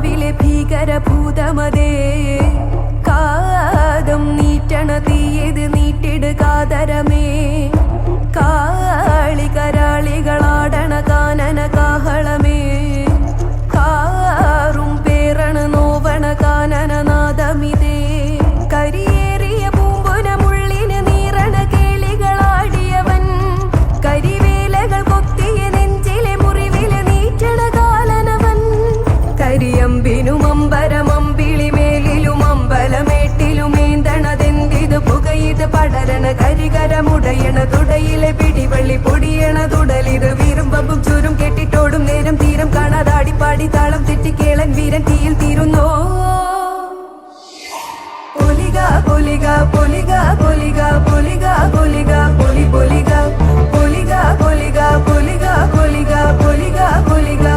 കാവിലെ ഭീകരഭൂതമതേ കാതം നീറ്റണ തീയത് നീട്ടിടുകാതരമേ കാളി കരാളികളാടണ കാനന കാഹളമേ കാറും പേരണ നോവണ കാനനനാദമിതേ കരിയേറിയ പൂമ്പുനമുള്ളിന് നീറണ കേളികളാടിയവൻ കരിവേലകൾ കൊത്തിയ നെഞ്ചിലെ മുറിവിലെ നീറ്റണ കാലനവൻ കരിയമ്പിനും അമ്പരമമ്പിളിമേലിലും അമ്പലമേട്ടിലും ഏന്തണതെന്തിത് പുകയത് പടരണ കരികരമുടയണ തുടയിലെ പിടിവള്ളി പൊടിയണ തുടലിത് വീറും പമ്പും ചുരും കെട്ടിട്ടോടും നേരം തീരം കാണാതാടിപ്പാടി താളം തെറ്റിക്കേളൻ വീരൻ തീയിൽ തീരുന്നോ പൊലിക പൊലിക പൊലിക പൊലിക പൊലിക പൊലിക പൊലി പൊലിക പൊലിക പൊലിക പൊലിക പൊലിക പൊലിക പൊലിക